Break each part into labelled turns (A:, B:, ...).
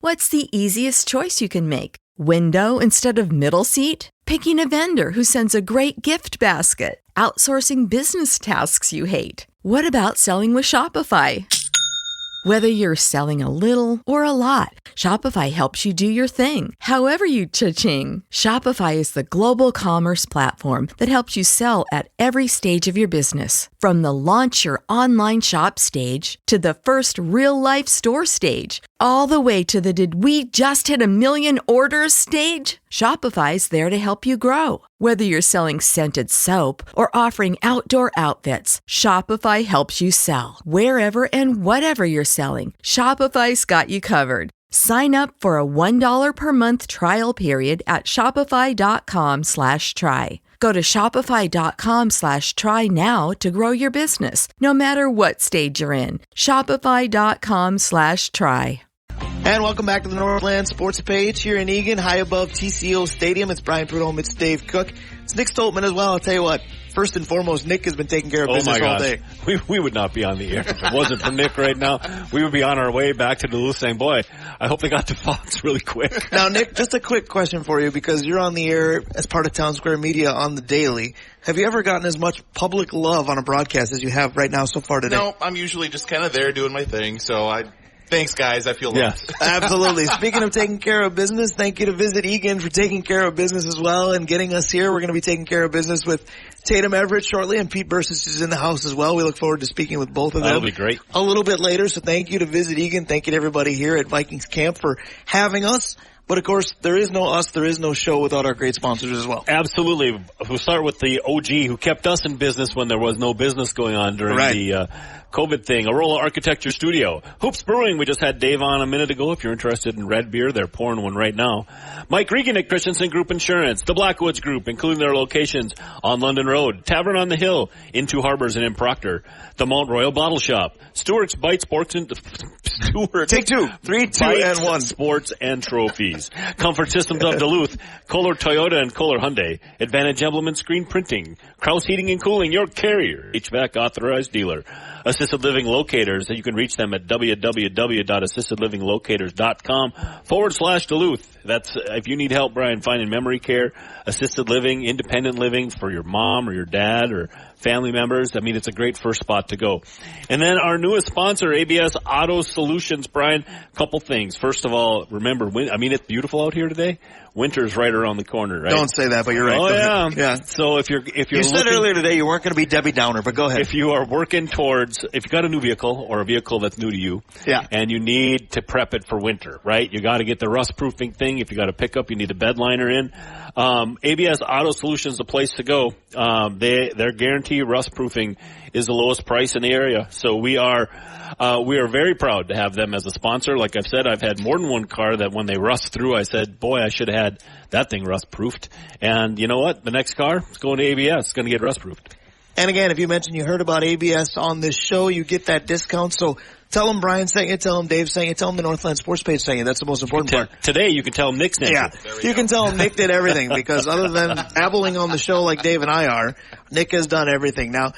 A: What's the easiest choice you can make? Window instead of middle seat? Picking a vendor who sends a great gift basket? Outsourcing business tasks you hate? What about selling with Shopify? Whether you're selling a little or a lot, Shopify helps you do your thing, however you cha-ching. Shopify is the global commerce platform that helps you sell at every stage of your business. From the launch your online shop stage to the first real-life store stage, all the way to the did we just hit 1 million orders stage. Shopify's there to help you grow. Whether you're selling scented soap or offering outdoor outfits, Shopify helps you sell. Wherever and whatever you're selling, Shopify's got you covered. Sign up for a $1 per month trial period at shopify.com/try. Go to shopify.com/try now to grow your business, no matter what stage you're in. Shopify.com/try.
B: And welcome back to the Northland Sports Page here in Eagan, high above TCO Stadium. It's Brian Prudhomme, it's Dave Cook. It's Nick Stoltman as well. I'll tell you what, first and foremost, Nick has been taking care of business all day.
C: We would not be on the air if it wasn't for Nick right now. We would be on our way back to Duluth saying, boy, I hope they got to Fox really quick.
B: Now, Nick, just a quick question for you, because you're on the air as part of Town Square Media on the daily. Have you ever gotten as much public love on a broadcast as you have right now so far today?
D: No, I'm usually just kind of there doing my thing, so thanks, guys. I feel loved.
B: Yes, absolutely. Speaking of taking care of business, thank you to Visit Eagan for taking care of business as well and getting us here. We're going to be taking care of business with Tatum Everett shortly, and Pete Bercich is in the house as well. We look forward to speaking with both of them.
C: That'll be great.
B: A little bit later, so thank you to Visit Eagan. Thank you to everybody here at Vikings Camp for having us. But, of course, there is no us, there is no show without our great sponsors as well.
C: Absolutely. We'll start with the OG who kept us in business when there was no business going on during the COVID thing. Arola Architecture Studio. Hoops Brewing, we just had Dave on a minute ago. If you're interested in red beer, they're pouring one right now. Mike Regan at Christensen Group Insurance. The Blackwoods Group, including their locations on London Road. Tavern on the Hill in Two Harbors and in Proctor. The Mount Royal Bottle Shop. Stewart's Bite Sports and Stewart.
B: Take two. 3, 2, and 1.
C: Sports and Trophies. Comfort Systems of Duluth. Kohler Toyota and Kohler Hyundai. Advantage Emblem and Screen Printing. Kraus Heating and Cooling, your carrier. HVAC authorized dealer. Assisted Living Locators. You can reach them at www.assistedlivinglocators.com/Duluth. That's, if you need help, Brian, finding memory care, assisted living, independent living for your mom or your dad or family members. I mean, it's a great first spot to go. And then our newest sponsor, ABS Auto Solutions. Brian, couple things. First of all, remember, it's beautiful out here today. Winter's right around the corner, right?
B: Don't say that, but you're right.
C: Oh, yeah.
B: Yeah.
C: So if you're
B: You said earlier today you weren't going to be Debbie Downer, but go ahead.
C: If you are working towards, if you got a new vehicle or a vehicle that's new to you, and you need to prep it for winter, right? You got to get the rust proofing thing. If you got a pickup, you need a bed liner in. ABS Auto Solutions is the place to go. Their guarantee rust proofing is the lowest price in the area. So we are very proud to have them as a sponsor. Like I've said, I've had more than one car that when they rust through, I said, boy, I should have had that thing rust proofed. And you know what? The next car is going to ABS. It's going to get rust proofed.
B: And again, if you mentioned you heard about ABS on this show, you get that discount. So tell them Brian sent you, tell them Dave sent you, tell them the Northland Sports Page sent you. That's the most important part.
C: Today you can tell them Nick sent you.
B: Yeah, you can tell them Nick did everything, because other than babbling on the show like Dave and I are, Nick has done everything. Now,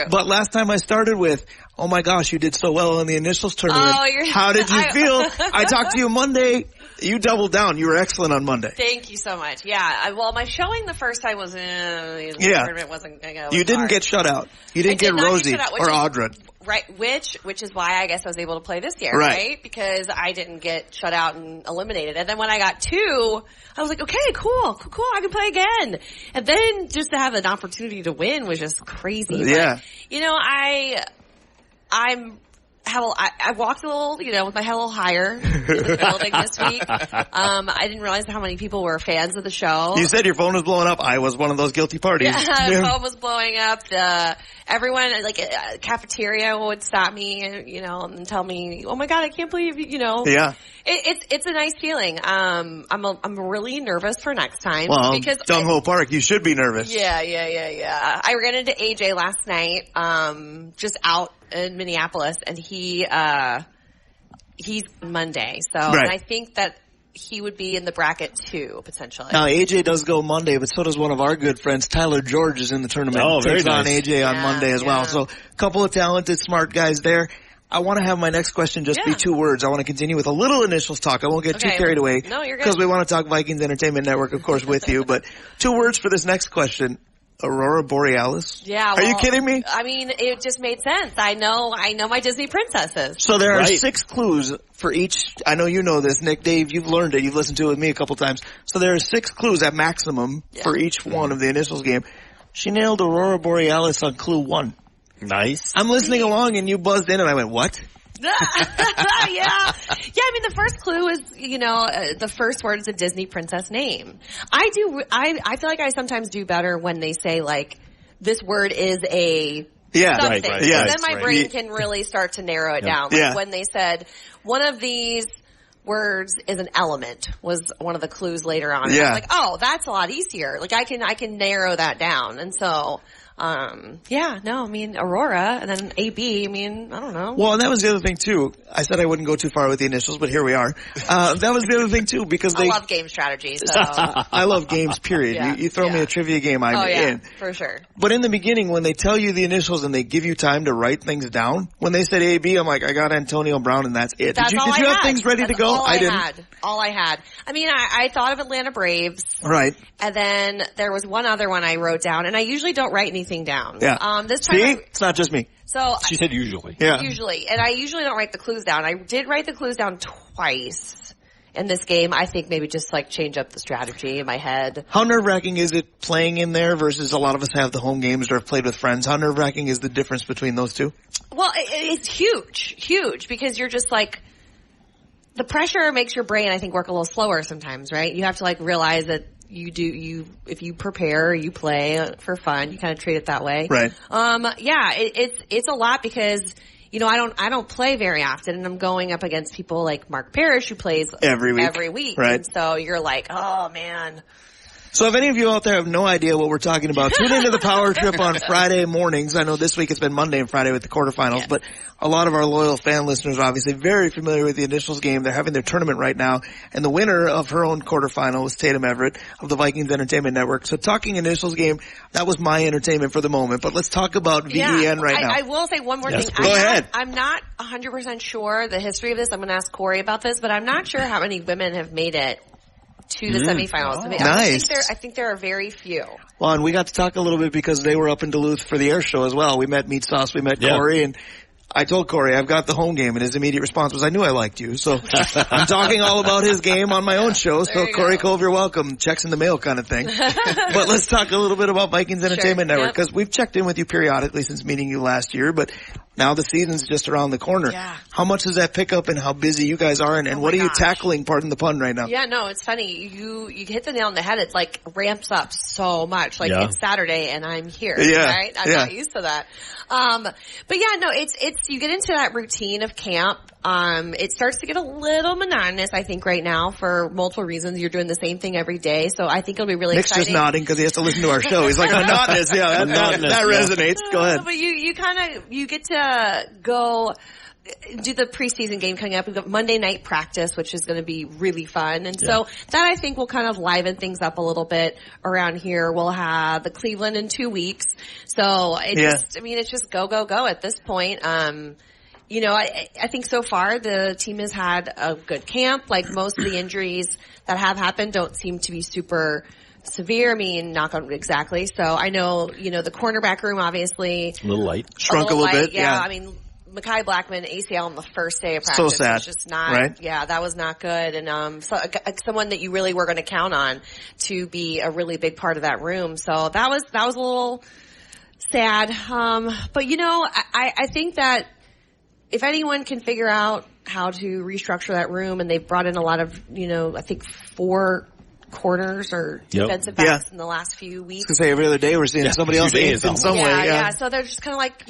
B: but last time I started with, oh my gosh, you did so well in the initials tournament. How did you feel? I talked to you Monday. You doubled down. You were excellent on Monday.
E: Thank you so much. Yeah. Well, my showing the first time was, the tournament wasn't going to go.
B: You didn't get shut out. You didn't get Rosie or Audra.
E: Right, which is why I guess I was able to play this year, right? Because I didn't get shut out and eliminated. And then when I got 2, I was like, okay, cool, I can play again. And then just to have an opportunity to win was just crazy.
B: Yeah.
E: But, I walked a little, with my head a little higher in the building this week. I didn't realize how many people were fans of the show.
B: You said your phone was blowing up. I was one of those guilty parties.
E: Yeah, my phone was blowing up. Everyone, cafeteria would stop me, and tell me, oh my God, I can't believe,
B: Yeah.
E: It's a nice feeling. I'm really nervous for next time.
B: Well,
E: because
B: Dungho Park, you should be nervous.
E: Yeah. I ran into AJ last night, just out in Minneapolis, and he's Monday. So, and I think that he would be in the bracket too, potentially.
B: Now, AJ does go Monday, but so does one of our good friends. Tyler George is in the tournament.
C: Oh, very
B: nice. On AJ on
E: Yeah,
B: Monday as well. So, a couple of talented, smart guys there. I want to have my next question just be 2 words. I want to continue with a little initials talk. I won't get too carried away.
E: No, you're good.
B: Because we want to talk Vikings Entertainment Network, of course, with you. But 2 words for this next question. Aurora Borealis?
E: Yeah.
B: Are you kidding me?
E: I mean, it just made sense. I know my Disney princesses.
B: So there are 6 clues for each. I know you know this, Nick, Dave, you've learned it. You've listened to it with me a couple times. So there are 6 clues at maximum for each one of the initials game. She nailed Aurora Borealis on clue 1.
C: Nice.
B: I'm listening along and you buzzed in and I went, what?
E: Yeah. I mean, the first clue is, the first word is a Disney princess name. I feel like I sometimes do better when they say, like, this word is a something.
C: Right.
E: Yeah. Then my brain can really start to narrow it down. Like when they said, one of these words is an element was one of the clues later on. Yeah. I was like, oh, that's a lot easier. Like, I can narrow that down. And so, Aurora and then AB, I don't know.
B: Well, and that was the other thing too. I said I wouldn't go too far with the initials, but here we are. That was the other thing too, because I
E: love game strategy, so.
B: I love games, period. Yeah. You throw me a trivia game, I'm in.
E: For sure.
B: But in the beginning, when they tell you the initials and they give you time to write things down, when they said AB, I'm like, I got Antonio Brown and that's it. Did you have things ready to go?
E: I didn't. All I had. I mean, I thought of Atlanta Braves.
B: Right.
E: And then there was one other one I wrote down, and I usually don't write anything down.
B: Yeah.
E: This time
B: it's not just me.
E: So
C: she said usually.
B: Yeah.
E: Usually. And I usually don't write the clues down. I did write the clues down twice in this game. I think maybe just like change up the strategy in my head.
B: How nerve-wracking is it playing in there versus a lot of us have the home games or have played with friends? How nerve-wracking is the difference between those two?
E: Well, it's huge because you're just like, the pressure makes your brain, I think, work a little slower sometimes, right? You have to like realize that if you prepare, you play for fun, you kind of treat it that way.
B: Right.
E: It's a lot because, I don't play very often and I'm going up against people like Mark Parrish who plays every week.
B: Right.
E: And so you're like, oh man.
B: So if any of you out there have no idea what we're talking about, tune into the Power Trip on Friday mornings. I know this week it's been Monday and Friday with the quarterfinals, but a lot of our loyal fan listeners are obviously very familiar with the initials game. They're having their tournament right now, and the winner of her own quarterfinal is Tatum Everett of the Vikings Entertainment Network. So talking initials game, that was my entertainment for the moment, but let's talk about VEN right now.
E: I will say one more thing.
B: Go ahead.
E: I'm not 100% sure the history of this. I'm going to ask Corey about this, but I'm not sure how many women have made it to the semifinals.
B: Nice.
E: I think there are very few.
B: Well, and we got to talk a little bit because they were up in Duluth for the air show as well. We met Meat Sauce, we met Corey, and I told Corey I've got the home game, and his immediate response was, I knew I liked you. So I'm talking all about his game on my own show. So Corey Cove, you're welcome. Checks in the mail kind of thing. But let's talk a little bit about Vikings Entertainment Network, because we've checked in with you periodically since meeting you last year, but now the season's just around the corner.
E: Yeah.
B: How much does that pick up and how busy you guys are, and what are you tackling, pardon the pun, right now?
E: Yeah, no, it's funny. You hit the nail on the head. It's like ramps up so much. Like it's Saturday and I'm here. Right? I'm not used to that. But yeah, no, it's you get into that routine of camp. It starts to get a little monotonous, I think, right now for multiple reasons. You're doing the same thing every day, so I think it'll be really
B: Nick's
E: exciting.
B: just nodding because he has to listen to our show. He's like, monotonous. Yeah, that resonates. Go ahead.
E: But you get to go do the preseason game coming up. We've got Monday night practice, which is going to be really fun. And so that I think will kind of liven things up a little bit around here. We'll have the Cleveland in 2 weeks. So it's just go at this point. I think so far the team has had a good camp. Like most of the injuries that have happened don't seem to be super severe. I mean, knock on exactly. So I know, the cornerback room obviously
C: a little light,
B: shrunk a little bit.
E: Yeah. I mean, Mekhi Blackman ACL on the first day of practice.
B: So sad.
E: Was just not,
B: right?
E: Yeah, that was not good. And, someone that you really were going to count on to be a really big part of that room. So that was a little sad. But I think that if anyone can figure out how to restructure that room, and they've brought in a lot of, I think 4 corners or defensive backs in the last few weeks.
B: I was going to say every other day we're seeing somebody else in some way.
E: Yeah. So they're just kind of like,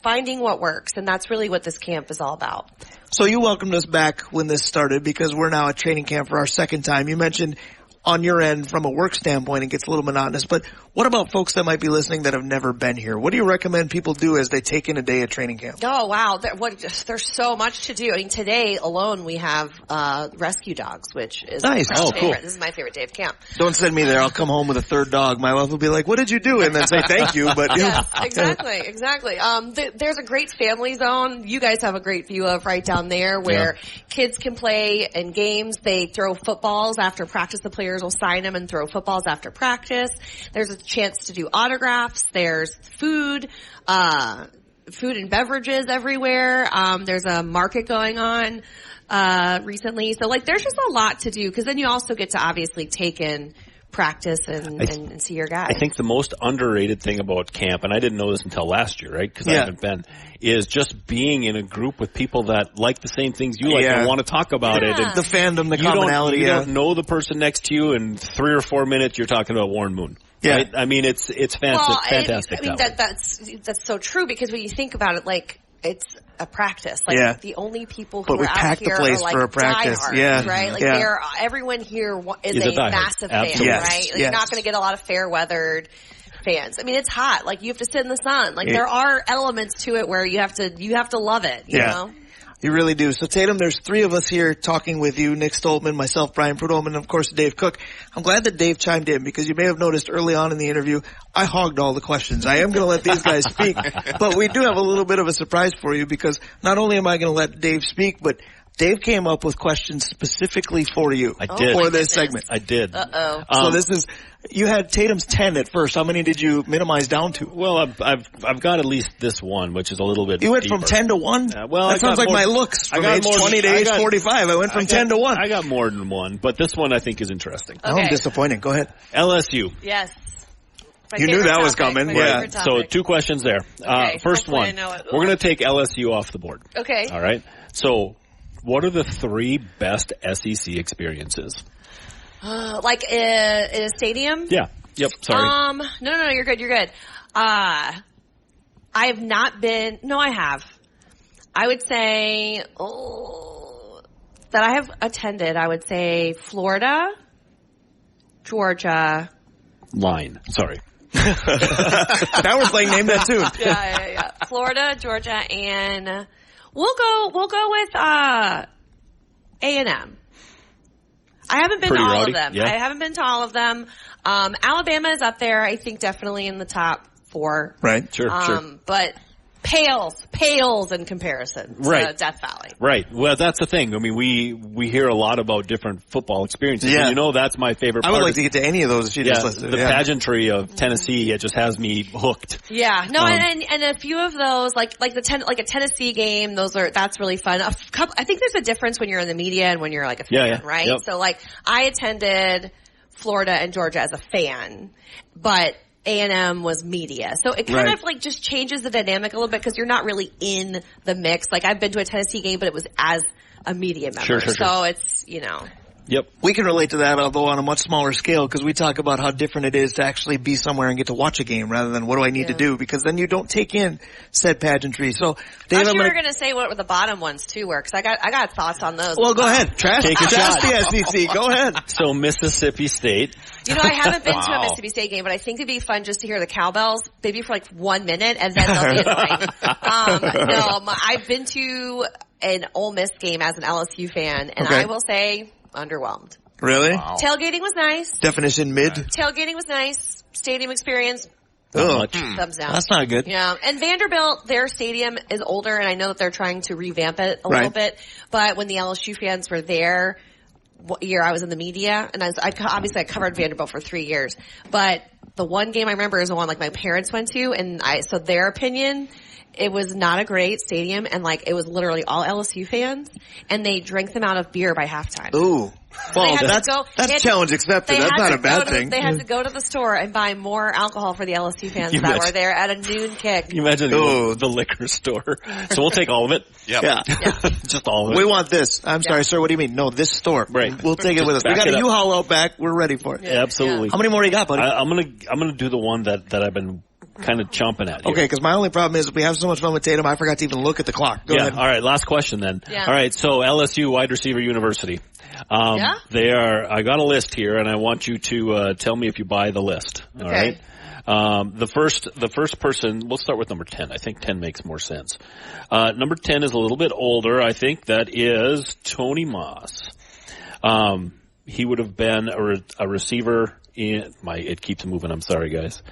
E: finding what works, and that's really what this camp is all about.
B: So you welcomed us back when this started because we're now at training camp for our second time. You mentioned on your end from a work standpoint, it gets a little monotonous. But what about folks that might be listening that have never been here? What do you recommend people do as they take in a day at training camp?
E: Oh, wow. There's so much to do. I mean, today alone we have rescue dogs, which is
B: nice.
E: Oh, cool. This is my favorite day of camp.
B: Don't send me there. I'll come home with a third dog. My wife will be like, what did you do? And then say thank you. But
E: yes, exactly. There's a great family zone you guys have a great view of right down there where kids can play in games. They throw footballs after practice. The players will sign them and throw footballs after practice. There's a chance to do autographs. There's food and beverages everywhere. There's a market going on recently. So there's just a lot to do because then you also get to obviously take in practice and see your guys.
C: I think the most underrated thing about camp, and I didn't know this until last year, right? Because I haven't been, is just being in a group with people that like the same things you like and want to talk about it. And
B: the fandom, the commonality.
C: You don't know the person next to you, and 3 or 4 minutes you're talking about Warren Moon. Yeah. Right? I mean, it's fantastic.
E: I mean, that's so true because when you think about it, it's a practice. The only people who are out here are practice. Diehards, right? Everyone here is a massive fan, right? You're not going to get a lot of fair-weathered fans. I mean, it's hot. You have to sit in the sun. There are elements to it where you have to love it, you know?
B: You really do. So, Tatum, there's 3 of us here talking with you, Nick Stoltman, myself, Brian Prudhomme, and, of course, Dave Cook. I'm glad that Dave chimed in because you may have noticed early on in the interview, I hogged all the questions. I am going to let these guys speak, but we do have a little bit of a surprise for you because not only am I going to let Dave speak, but Dave came up with questions specifically for you.
C: I did.
B: For this segment.
C: I did.
B: So this is, you had Tatum's 10 at first. How many did you minimize down to?
C: Well, I've got at least this one, which is a little bit
B: You went
C: deeper.
B: from 10 to 1?
C: That
B: sounds like my looks from age 20 to age 45. I went from 10 to 1.
C: I got more than one, but this one I think is interesting.
B: Okay. I'm disappointing. Go ahead.
C: LSU.
E: Yes.
B: You knew that was coming.
C: Right. So 2 questions there.
E: Okay.
C: First one, we're going to take LSU off the board.
E: Okay.
C: All right. So what are the 3 best SEC experiences?
E: In a stadium?
C: Yeah. Yep. Sorry.
E: No, you're good. I have not been, no, I have. I would say, that I have attended, I would say Florida, Georgia.
C: Sorry.
B: Now we're playing Name That Tune.
E: Yeah. Florida, Georgia, and we'll go with A&M. I haven't been to all of them.
C: Yeah.
E: I haven't been to all of them. Alabama is up there, I think definitely in the top 4.
B: Right, sure.
E: But pales in comparison to Death Valley.
C: Right. Well, that's the thing. I mean, we hear a lot about different football experiences.
B: Yeah.
C: And that's my favorite part.
B: I would like to get to any of those if you just listed.
C: The pageantry of Tennessee, it just has me hooked.
E: Yeah. No, and a few of those, like a Tennessee game, that's really fun. I think there's a difference when you're in the media and when you're a fan, right? Yep. So I attended Florida and Georgia as a fan, but A&M was media. So it kind of just changes the dynamic a little bit because you're not really in the mix. I've been to a Tennessee game, but it was as a media member. Sure. So it's,
C: Yep.
B: We can relate to that, although on a much smaller scale, because we talk about how different it is to actually be somewhere and get to watch a game rather than what do I need to do, because then you don't take in said pageantry. So, Dave,
E: you were going to say what the bottom ones too were, because I got thoughts on those.
B: Well, go ahead.
C: Take a shot.
B: the SEC. Go ahead.
C: So Mississippi State.
E: I haven't been to a Mississippi State game, but I think it'd be fun just to hear the cowbells, maybe for 1 minute, and then they'll be annoying. I've been to an Ole Miss game as an LSU fan, and I will say underwhelmed.
B: Really?
E: Wow. Tailgating was nice.
B: Definition mid?
E: Tailgating was nice. Stadium experience. Thumbs down.
B: That's not good.
E: Yeah. And Vanderbilt, their stadium is older, and I know that they're trying to revamp it a little bit. But when the LSU fans were there, what year I was in the media, and I covered Vanderbilt for 3 years. But the one game I remember is the one my parents went to, and so their opinion, it was not a great stadium, and it was literally all LSU fans, and they drank them out of beer by halftime.
B: Ooh. Well, that's challenge accepted. That's not a bad thing.
E: They had to go to the store and buy more alcohol for the LSU fans that were there at a noon kick.
C: You imagine the liquor store. So we'll take all of it.
D: Yep.
B: Yeah.
C: Just all of it.
B: We want this. I'm sorry, sir. What do you mean? No, this store.
C: Right.
B: We'll take it with us. We got a U-Haul out back. We're ready for it.
C: Yeah, absolutely.
B: How many more you got, buddy?
C: I'm gonna do the one that I've been kind of chomping at you.
B: Okay, because my only problem is we have so much fun with Tatum, I forgot to even look at the clock. Go ahead.
C: All right, last question then.
E: Yeah.
C: All right, so LSU wide receiver university. They are. I got a list here, and I want you to tell me if you buy the list. All right. The first person. We'll start with number 10. I think 10 makes more sense. Number 10 is a little bit older. I think that is Tony Moss. He would have been a receiver in it keeps moving. I'm sorry, guys.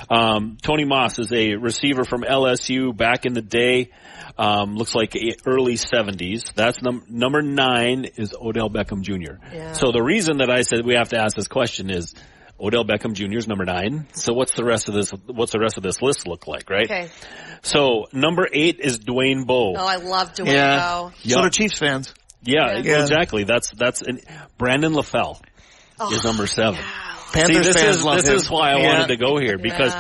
C: Tony Moss is a receiver from LSU back in the day. Looks like early 70s. That's number 9 is Odell Beckham Jr. Yeah. So the reason that I said we have to ask this question is Odell Beckham Jr. is number 9. So what's the rest of this list look like, right? Okay. So number 8 is Dwayne Bowe.
E: Oh, I love Dwayne Bowe.
B: So do Chiefs fans.
C: Yeah, exactly. That's Brandon LaFell is number 7.
E: Yeah.
B: Panthers
C: this is why I wanted to go here because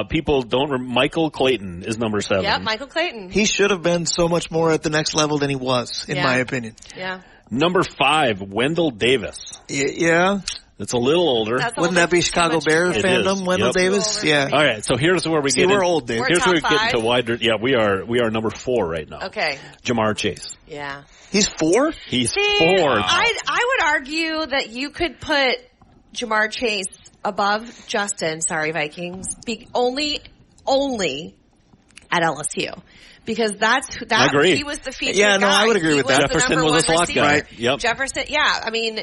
C: people don't. Michael Clayton is number 7.
E: Yeah, Michael Clayton.
B: He should have been so much more at the next level than he was, in my opinion.
E: Yeah.
C: Number 5, Wendell Davis.
B: Yeah.
C: It's a little older.
B: Wouldn't that be Chicago Bear fandom, Wendell Davis? Yeah.
C: All right, so here's where we get
B: we're old, Dave.
C: Here's where we get into wider. Yeah, we are number 4 right now.
E: Okay.
C: Jamar Chase.
E: Yeah.
B: He's 4?
C: He's 4.
E: I would argue that you could put Jamar Chase above Justin, Vikings, only at LSU. Because
C: I agree.
E: he was the featured
B: guy.
E: No,
B: I would agree with that.
C: Jefferson was a slot guy.
B: Right.
C: Yep.
E: Jefferson, I mean,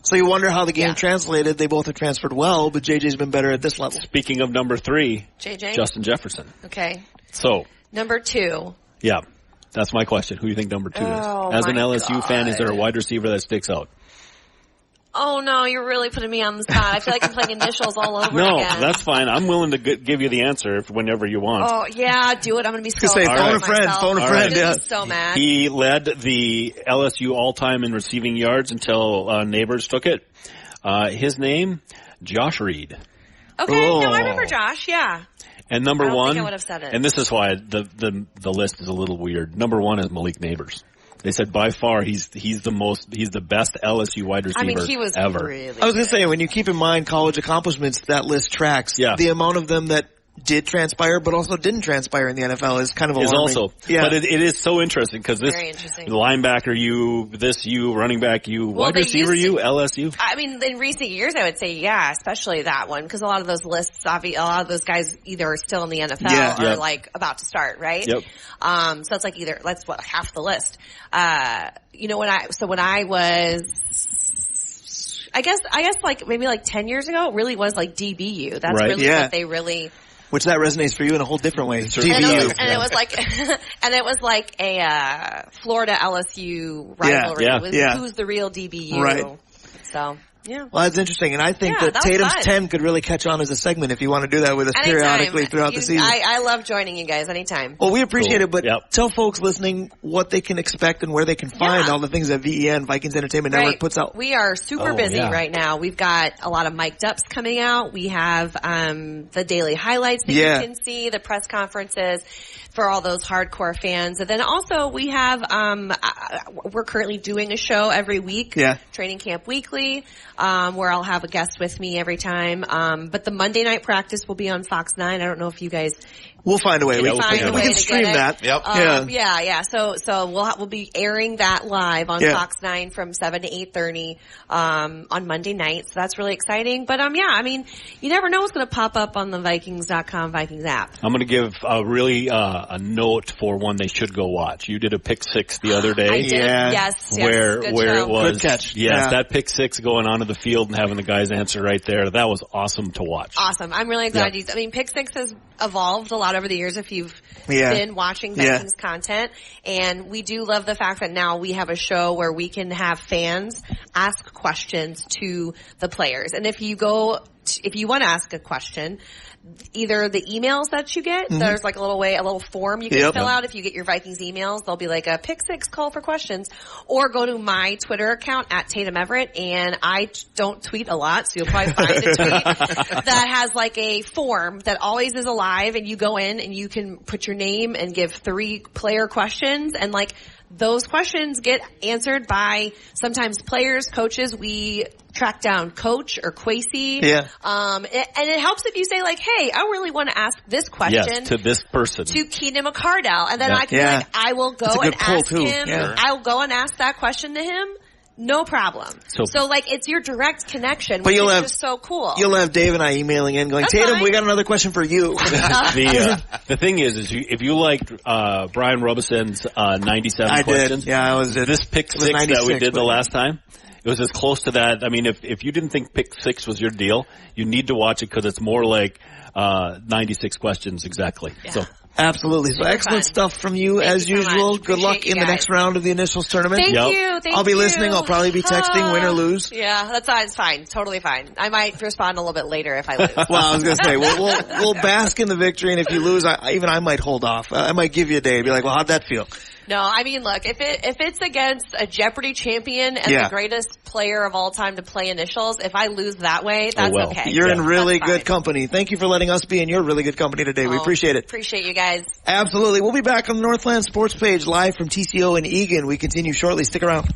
B: So you wonder how the game translated. They both have transferred well, but JJ's been better at this level.
C: Speaking of number 3,
E: JJ?
C: Justin Jefferson.
E: Okay.
C: So.
E: Number 2.
C: Yeah. That's my question. Who do you think number 2 is? As an LSU fan, is there a wide receiver that sticks out?
E: Oh no, you're really putting me on the spot. I feel like I'm playing initials all over again.
C: No, that's fine. I'm willing to give you the answer whenever you want.
E: Oh yeah, do it. I'm going to be so
B: say phone a friend. Phone a friend.
E: Yeah. So mad.
C: He led the LSU all-time in receiving yards until Neighbors took it. His name, Josh Reed.
E: Okay, no, I remember Josh. Yeah.
C: And number 1,
E: I would have said it.
C: And this is why the list is a little weird. Number 1 is Malik Neighbors. They said by far he's the best LSU wide receiver ever.
E: I mean, he was
C: ever.
E: Really
B: I was going to say, when you keep in mind college accomplishments, that list tracks. Yeah. The amount of them that did transpire, but also didn't transpire in the NFL is kind of alarming.
C: Is also. Yeah. But it is so interesting because this linebacker running back wide receiver LSU.
E: I mean, in recent years, I would say, especially that one because a lot of those lists, a lot of those guys either are still in the NFL or like about to start, right?
C: Yep.
E: So it's like that's half the list. When I was, I guess like maybe like 10 years ago, it really was like DBU. That's really what they really.
B: Which that resonates for you in a whole different way.
E: DBU. And it was like a Florida LSU rivalry. Who's the real DBU?
B: Right.
E: So. Yeah.
B: Well, that's interesting, and I think that Tatum's 10 could really catch on as a segment if you want to do that with us periodically throughout the season.
E: I love joining you guys anytime.
B: Well, we appreciate it, but tell folks listening what they can expect and where they can find all the things that VEN, Vikings Entertainment Network, puts out.
E: We are super busy right now. We've got a lot of mic'd ups coming out. We have the daily highlights that you can see, the press conferences for all those hardcore fans. And then also we have we're currently doing a show every week, Training Camp Weekly, where I'll have a guest with me every time. But the Monday night practice will be on Fox 9. I don't know if you guys
B: We'll find a way. We can stream that.
D: Yep.
E: So we'll be airing that live on Fox 9 from 7 to 8:30 on Monday night. So that's really exciting. But I mean, you never know what's going to pop up on the Vikings.com Vikings app.
C: I'm going to give a note for one they should go watch. You did a pick 6 the other day.
E: I did. Yes.
C: Where it was
B: good catch.
C: Yes, that pick 6 going onto the field and having the guys answer right there. That was awesome to watch.
E: Awesome. I'm really glad I mean, pick 6 has evolved a lot over the years if you've been watching Vikings content. And we do love the fact that now we have a show where we can have fans ask questions to the players. And if you want to ask a question, either the emails that you get, there's like a little form you can fill out. If you get your Vikings emails, there'll be like a pick 6 call for questions, or go to my Twitter account at Tatum Everett. And I don't tweet a lot, so you'll probably find a tweet that has like a form that always is alive, and you go in and you can put your name and give 3 player questions, and like those questions get answered by sometimes players, coaches. We track down Coach or Quasey.
B: Yeah.
E: And it helps if you say like, hey, I really want to ask this question
C: to this person.
E: To Keenan McCardell. And then I can be like, I will go and ask him. Yeah. I will go and ask that question to him. No problem. So like, it's your direct connection, which is just so cool.
B: You'll have Dave and I emailing in going, Tatum, we got another question for you.
C: The thing is if you liked Brian Robison's 97 questions.
B: Yeah, I was
C: this pick 6 that we did the last time. It was as close to that. I mean, if you didn't think pick 6 was your deal, you need to watch it because it's more like 96 questions exactly.
E: Yeah.
C: So.
B: Absolutely. So excellent stuff from you as usual. Good luck in the next round of the initials tournament.
E: Thank you.
B: I'll be listening. I'll probably be texting, win or lose.
E: Yeah, that's fine. Totally fine. I might respond a little bit later if I lose.
B: Well, I was going to say, we'll bask in the victory, and if you lose, I might hold off. I might give you a day. Be like, well, how'd that feel?
E: No, I mean, look, if it's against a Jeopardy champion and the greatest player of all time to play initials, if I lose that way, that's okay.
B: You're in really good company. Thank you for letting us be in your really good company today. We appreciate it.
E: Appreciate you guys.
B: Absolutely. We'll be back on the Northland Sports Page live from TCO in Eagan. We continue shortly. Stick around.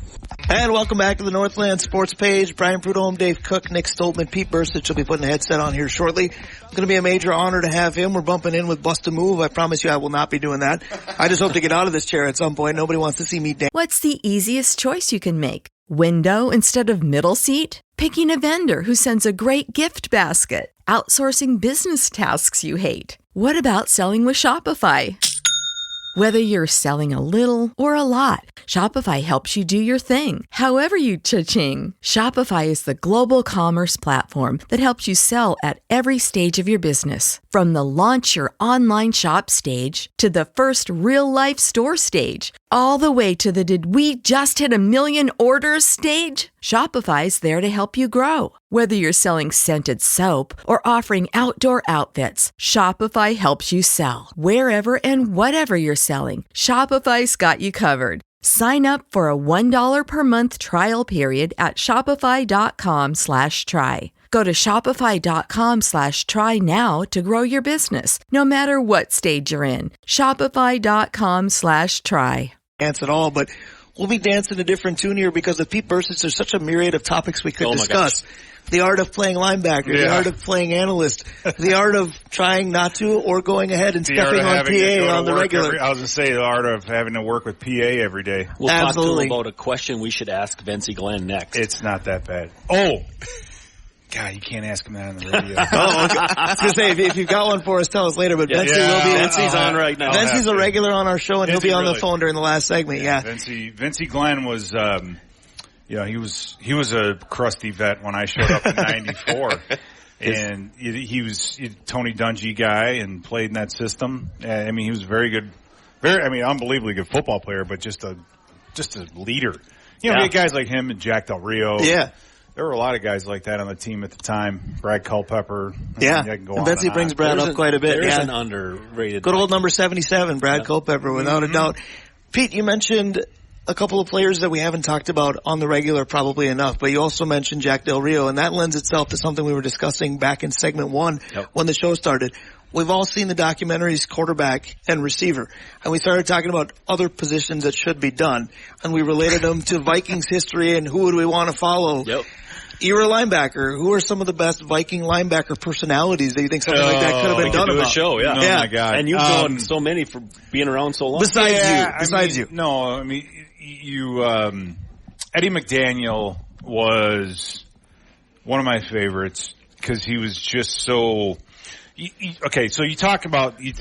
B: And welcome back to the Northland Sports Page. Brian Prudhomme, Dave Cook, Nick Stoltman, Pete Bercich will be putting a headset on here shortly. It's going to be a major honor to have him. We're bumping in with Bust a Move. I promise you I will not be doing that. I just hope to get out of this chair at some point. Nobody wants to see me dance.
A: What's the easiest choice you can make? Window instead of middle seat? Picking a vendor who sends a great gift basket? Outsourcing business tasks you hate? What about selling with Shopify? Whether you're selling a little or a lot, Shopify helps you do your thing, however you cha-ching. Shopify is the global commerce platform that helps you sell at every stage of your business. From the launch your online shop stage to the first real-life store stage, all the way to the did we just hit 1 million orders stage. Shopify's there to help you grow. Whether you're selling scented soap or offering outdoor outfits, Shopify helps you sell. Wherever and whatever you're selling, Shopify's got you covered. Sign up for a $1 per month trial period at shopify.com/try. Go to shopify.com/try now to grow your business, no matter what stage you're in. Shopify.com/try.
B: Dance at all, but we'll be dancing a different tune here because of Pete Bercich. There's such a myriad of topics we could discuss. The art of playing linebacker, the art of playing analyst, the art of trying not to or going ahead and stepping on PA on the regular.
F: I was going to say the art of having to work with PA every day.
C: We'll talk to him about a question we should ask Vencie Glenn next.
F: It's not that bad. Oh! God, you can't ask him that on the radio.
B: Okay. I was going to say, if you've got one for us, tell us later, but Vencie will be.
C: Vencie's on right now.
B: Vencie's a regular on our show, and he'll be on the phone during the last segment,
F: Vencie Glenn was, he was a crusty vet when I showed up in 94. And he was a Tony Dungy guy and played in that system. I mean, he was very good, unbelievably good football player, but just a leader. You know, we had guys like him and Jack Del Rio.
B: Yeah.
F: There were a lot of guys like that on the team at the time. Brad Culpepper.
B: Yeah. Vencie brings Brad up quite a bit.
C: There's an underrated.
B: Good old number 77, Brad Culpepper, without a doubt. Pete, you mentioned a couple of players that we haven't talked about on the regular probably enough, but you also mentioned Jack Del Rio, and that lends itself to something we were discussing back in segment 1 when the show started. We've all seen the documentaries quarterback and receiver, and we started talking about other positions that should be done, and we related them to Vikings history and who would we want to follow.
C: Yep.
B: You're a linebacker. Who are some of the best Viking linebacker personalities that you think something like that could have been done about?
C: A show,
F: Oh my God.
C: And you've done so many for being around so long.
B: Besides you.
F: No, I mean, Eddie McDaniel was one of my favorites because he was just so. Okay, so you talk about you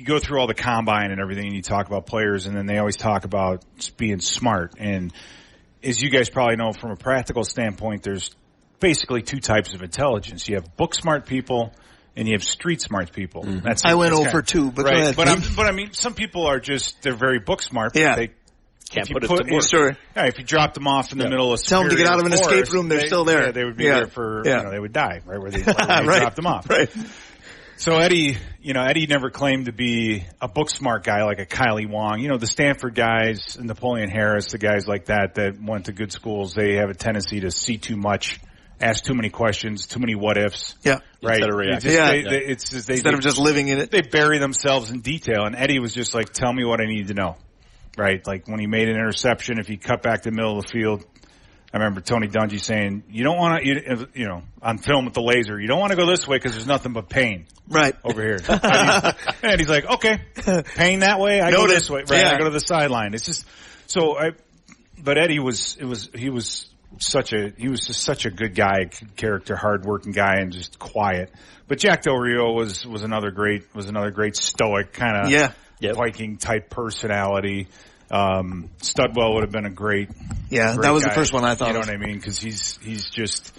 F: go through all the combine and everything, and you talk about players, and then they always talk about being smart. And as you guys probably know, from a practical standpoint, there's basically 2 types of intelligence. You have book smart people, and you have street smart people.
B: Mm-hmm. I went 0 for 2, but
F: right.
B: go ahead.
F: But I mean, some people are they're very book smart.
B: Yeah.
F: They
C: can't put it to work.
B: Sure.
F: Yeah, if you drop them off in the middle of
B: tell them to get out of an escape room, they're still there.
F: Yeah, they would be there for, they would die, right, where they dropped them off.
B: Right.
F: So Eddie never claimed to be a book smart guy like a Kylie Wong. The Stanford guys, Napoleon Harris, the guys like that went to good schools, they have a tendency to see too much, ask too many questions, too many what ifs.
B: Yeah.
F: Right.
C: Instead of reacting.
B: Instead of just living in it.
F: They bury themselves in detail. And Eddie was just like, tell me what I need to know. right? Like when he made an interception, if he cut back the middle of the field, I remember Tony Dungy saying, you don't want to, you know, on film with the laser, you don't want to go this way because there's nothing but pain.
B: Right.
F: Over here. And he's like, okay, pain that way, I go this way. Right, I go to the sideline. It's just, but Eddie he was just such a good guy, character, hardworking guy, and just quiet. But Jack Del Rio was another great stoic kind of Viking type personality. Studwell would have been a great
B: that was
F: guy.
B: the first one I thought.
F: You know what I mean? Because he's just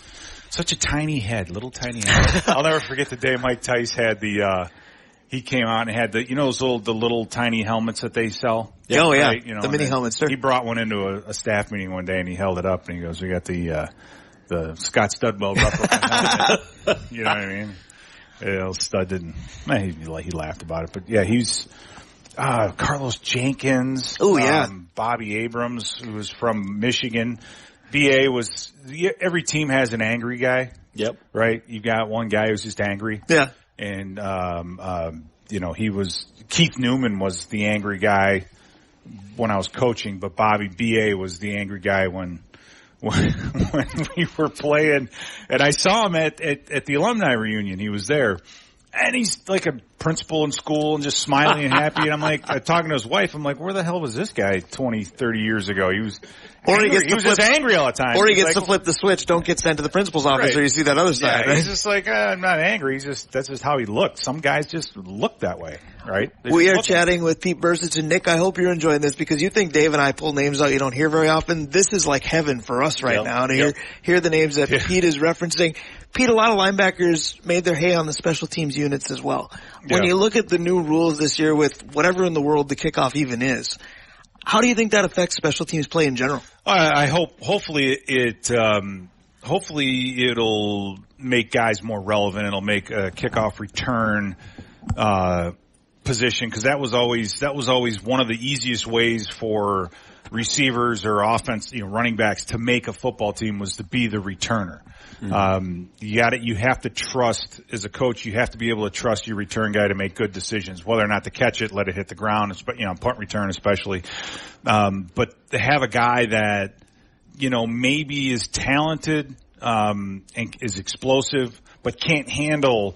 F: such a tiny head, little tiny head. I'll never forget the day Mike Tice had he came out and had the little tiny helmets that they sell.
B: Oh yeah,
F: right? You know,
B: the mini helmets. Sir.
F: He brought one into a staff meeting one day and he held it up and he goes, "We got the Scott Studwell replica helmet." You know what I mean? Stud didn't. He laughed about it, but yeah, he's. Carlos Jenkins.
B: Oh yeah.
F: Bobby Abrams, who was from Michigan. BA every team has an angry guy.
C: Yep.
F: Right? You got one guy who's just angry.
B: Yeah.
F: And, Keith Newman was the angry guy when I was coaching, but Bobby BA was the angry guy when we were playing. And I saw him at the alumni reunion. He was there. And he's like a principal in school and just smiling and happy. And I'm like, talking to his wife, I'm like, where the hell was this guy 20, 30 years ago? He was just angry all the time.
B: Or he gets to flip the switch, don't get sent to the principal's office, or you see that other side. Right?
F: He's just like, I'm not angry. That's just how he looked. Some guys just look that way, right?
B: We are chatting with Pete Bercich and Nick. I hope you're enjoying this because you think Dave and I pull names out you don't hear very often. This is like heaven for us right now to hear the names that Pete is referencing. Pete, a lot of linebackers made their hay on the special teams units as well. When you look at the new rules this year with whatever in the world the kickoff even is, how do you think that affects special teams play in general?
F: I hopefully it'll make guys more relevant. It'll make a kickoff return, position, because that was always one of the easiest ways for receivers or offense, running backs to make a football team was to be the returner. You have to trust, as a coach, you have to be able to trust your return guy to make good decisions, whether or not to catch it, let it hit the ground, punt return especially. But to have a guy that, maybe is talented, and is explosive, but can't handle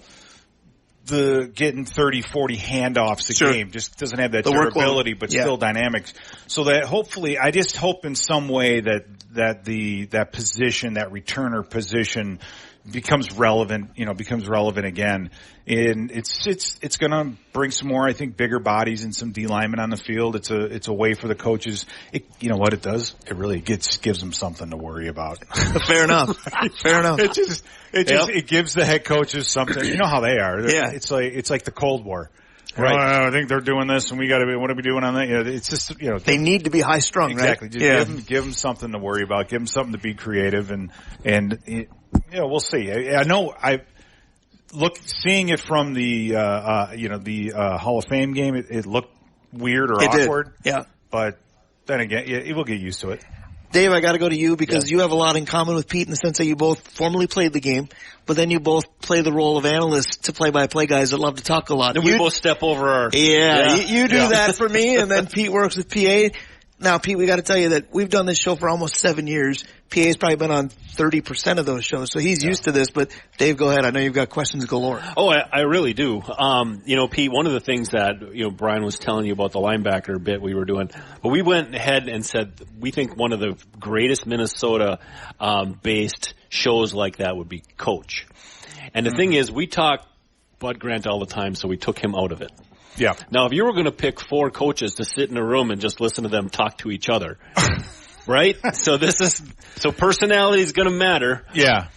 F: the getting 30, 40 handoffs a game, just doesn't have that durability, but still dynamics. So that hopefully, I just hope in some way that position, that returner position becomes relevant, again. And it's gonna bring some more, I think, bigger bodies and some D linemen on the field. It's a way for the coaches. You know what it does? It really gives them something to worry about.
B: Fair enough. Fair enough.
F: It gives the head coaches something. You know how they are. It's like the Cold War. Right. I think they're doing this, and what are we doing on that? It's just,
B: they need to be high strung,
F: exactly.
B: Right?
F: Just give them something to worry about. Give them something to be creative, and we'll see. I know seeing it from the Hall of Fame game, it looked weird or awkward.
B: Did. Yeah.
F: But then again, we'll get used to it.
B: Dave, I got to go to you because you have a lot in common with Pete in the sense that you both formerly played the game, but then you both play the role of analysts to play-by-play guys that love to talk a lot.
C: And we both step over our...
B: You do that for me, and then Pete works with PA. Now, Pete, we got to tell you that we've done this show for almost 7 years. PA's probably been on 30% of those shows, so he's used to this. But Dave, go ahead. I know you've got questions galore.
C: Oh, I really do. Pete, one of the things that Brian was telling you about the linebacker bit we were doing, but we went ahead and said we think one of the greatest Minnesota based shows like that would be Coach. And the thing is, we talk Bud Grant all the time, so we took him out of it.
F: Yeah.
C: Now, if you were going to pick 4 coaches to sit in a room and just listen to them talk to each other, right? So personality is going to matter.
F: Yeah.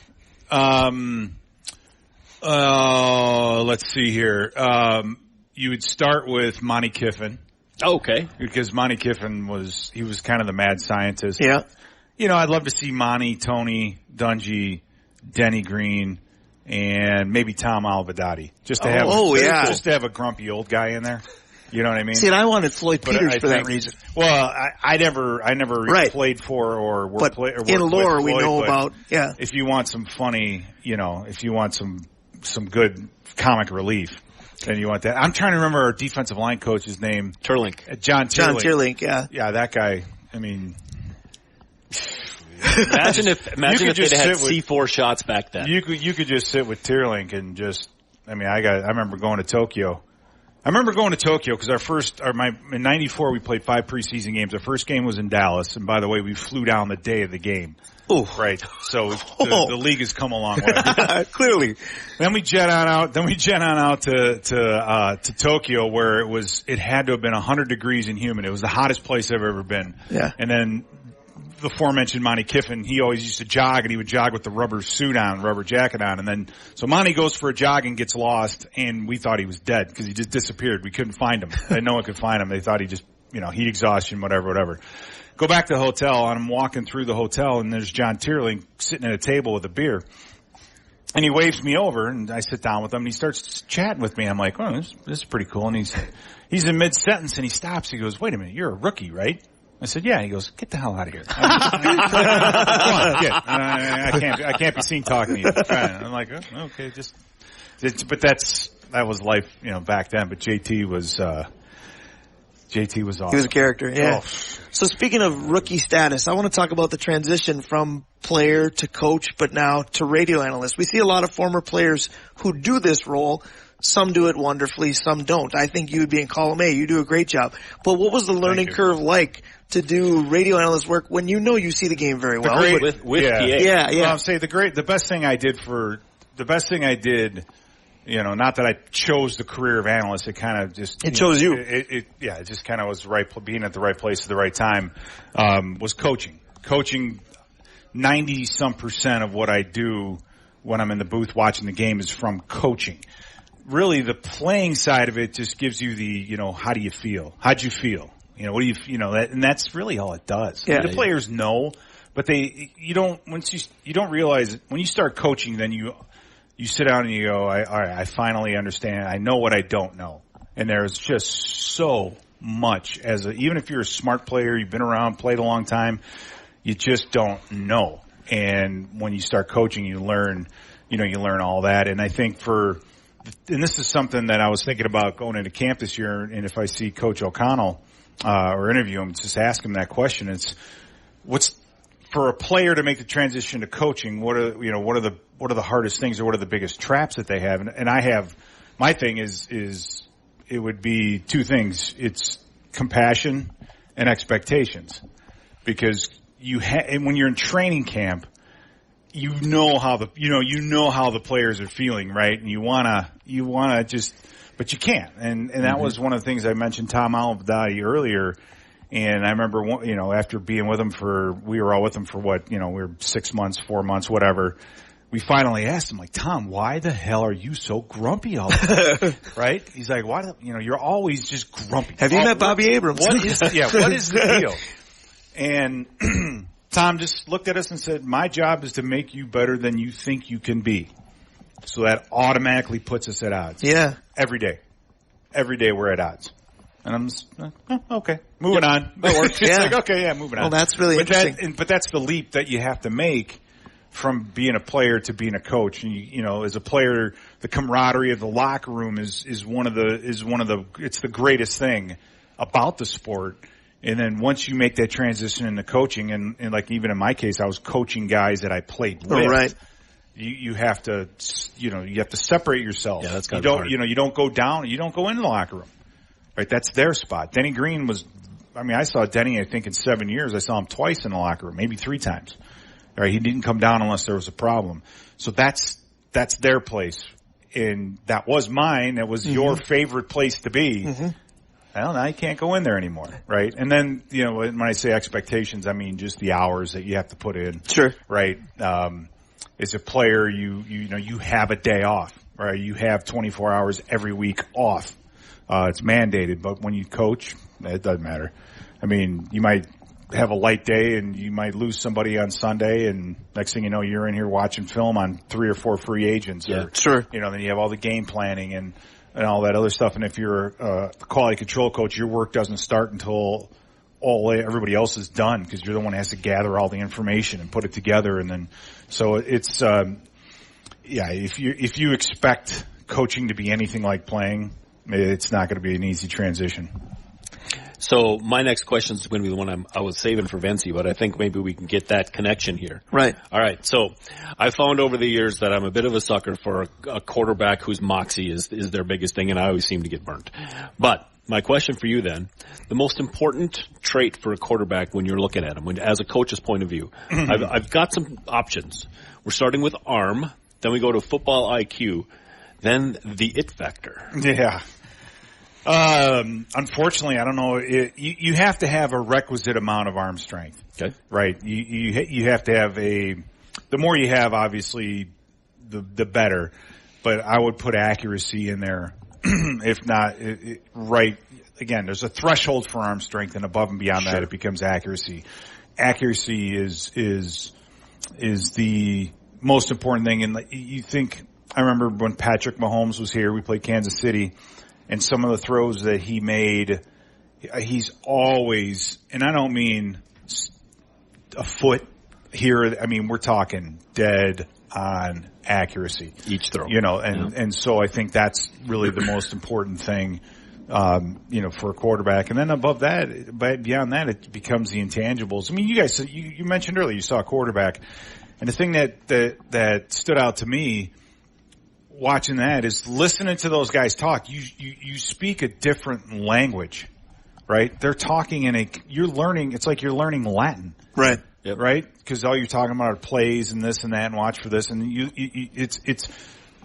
F: Let's see here. You would start with Monty Kiffin.
C: Okay.
F: Because Monty Kiffin was kind of the mad scientist.
B: Yeah.
F: I'd love to see Monty, Tony, Dungy, Denny Green, and maybe Tom Alvadati, just to have a grumpy old guy in there. You know what I mean?
B: See, and I wanted Floyd Peters for that reason.
F: Well, I never played for or
B: in lore with Floyd, we know about. Yeah.
F: If you want some funny, if you want some good comic relief, then you want that. I'm trying to remember our defensive line coach's name.
C: Terlink.
F: John Terlink,
B: yeah.
F: Yeah, that guy, I mean...
C: Imagine if they'd had C4 shots back then.
F: You could just sit with Terlink and just... I mean, I remember going to Tokyo. Because in '94 we played 5 preseason games. Our first game was in Dallas, and by the way, we flew down the day of the game.
B: Ooh.
F: Right. So the league has come a long way.
B: Clearly.
F: Then we jet on out to Tokyo, where it had to have been 100 degrees and humid. It was the hottest place I've ever been.
B: Yeah.
F: And then the aforementioned Monty Kiffin, he always used to jog, and he would jog with the rubber suit on, rubber jacket on. And then, so Monty goes for a jog and gets lost, and we thought he was dead because he just disappeared. We couldn't find him. And no one could find him. They thought he just, heat exhaustion, whatever. Go back to the hotel, and I'm walking through the hotel, and there's John Terling sitting at a table with a beer. And he waves me over, and I sit down with him, and he starts chatting with me. I'm like, oh, this is pretty cool. And he's in mid-sentence, and he stops. He goes, wait a minute, you're a rookie, right? I said, yeah. He goes, get the hell out of here. Come on, get. I can't be seen talking to you. I'm like, oh, okay, but that was life, back then. But JT was awesome.
B: He was a character, yeah. Oh. So speaking of rookie status, I want to talk about the transition from player to coach, but now to radio analyst. We see a lot of former players who do this role. Some do it wonderfully, some don't. I think you would be in column A. You do a great job. But what was the learning curve like to do radio analyst work when you see the game very well?
C: With PA.
B: Yeah.
F: Well, I'll say the best thing I did, not that I chose the career of analyst, it kind of just...
B: It chose you.
F: It just kind of was being at the right place at the right time, was coaching. Coaching 90% of what I do when I'm in the booth watching the game is from coaching. Really, the playing side of it just gives you the, how do you feel? How'd you feel? What do you, and that's really all it does.
B: Yeah.
F: The players know, but you don't realize it. When you start coaching, then you sit down and you go, all right, I finally understand. I know what I don't know. And there's just so much even if you're a smart player, you've been around, played a long time, you just don't know. And when you start coaching, you learn all that. And I think and this is something that I was thinking about going into camp this year, and if I see Coach O'Connell, or interview him, just ask him that question. What's for a player to make the transition to coaching? What are the hardest things, or what are the biggest traps that they have? And I have, my thing is it would be 2 things. It's compassion and expectations, because and when you're in training camp, you know how the players are feeling, right? And you wanna just, but you can't. And that was one of the things I mentioned Tom Alvadati earlier. And I remember, after being with him we were all with him for we were 6 months, 4 months, whatever. We finally asked him, like, Tom, why the hell are you so grumpy all the time? Right? He's like, why? You're always just grumpy.
B: Have you met Bobby Abrams?
F: What is the deal? And Tom just looked at us and said, my job is to make you better than you think you can be. So that automatically puts us at odds.
B: Yeah.
F: Every day. Every day we're at odds. And I'm just, okay, moving on.
B: That works.
F: It's like, okay, yeah, moving on.
B: Well, that's really interesting.
F: But that's the leap that you have to make from being a player to being a coach. And as a player, the camaraderie of the locker room is it's the greatest thing about the sport. And then once you make that transition into coaching, and like even in my case, I was coaching guys that I played with.
B: Oh, right.
F: You have to, you have to separate yourself.
C: Yeah, that's kind of hard.
F: You don't go down, you don't go into the locker room. Right? That's their spot. Denny Green I saw Denny, I think in 7 years. I saw him twice in the locker room, maybe 3 times. All right? He didn't come down unless there was a problem. So that's their place. And that was mine. That was your favorite place to be. Mm-hmm. I don't know. You can't go in there anymore, right? And then, when I say expectations, I mean just the hours that you have to put in.
B: Sure.
F: Right? As a player, you have a day off, right? You have 24 hours every week off. It's mandated, but when you coach, it doesn't matter. I mean, you might have a light day and you might lose somebody on Sunday, and next thing you know, you're in here watching film on 3 or 4 free agents.
B: Yeah, sure.
F: Then you have all the game planning and all that other stuff. And if you're a quality control coach, your work doesn't start until everybody else is done, because you're the one who has to gather all the information and put it together. And then, so it's, if you expect coaching to be anything like playing, it's not going to be an easy transition.
C: So my next question is going to be the one I was saving for Vencie, but I think maybe we can get that connection here.
B: Right.
C: All right. So I found over the years that I'm a bit of a sucker for a quarterback whose moxie is their biggest thing, and I always seem to get burnt. But my question for you then, the most important trait for a quarterback when you're looking at him, as a coach's point of view, I've got some options. We're starting with arm, then we go to football IQ, then the it factor.
F: Yeah. Unfortunately, I don't know. You have to have a requisite amount of arm strength.
C: Okay.
F: Right. You have to have the more you have, obviously, the better. But I would put accuracy in there. If not, right. Again, there's a threshold for arm strength, and above and beyond that, it becomes accuracy. Accuracy is the most important thing. And you think, I remember when Patrick Mahomes was here, we played Kansas City. And some of the throws that he made, he's always, and I don't mean a foot here. I mean, we're talking dead on accuracy.
C: Each throw.
F: And so I think that's really the most important thing, for a quarterback. And then above that, but beyond that, it becomes the intangibles. I mean, you guys, you mentioned earlier, you saw a quarterback. And the thing that stood out to me watching that is listening to those guys talk. You speak a different language, right? They're talking you're learning, it's like you're learning Latin.
B: Right.
C: Yep.
F: Right? Because all you're talking about are plays and this and that and watch for this. And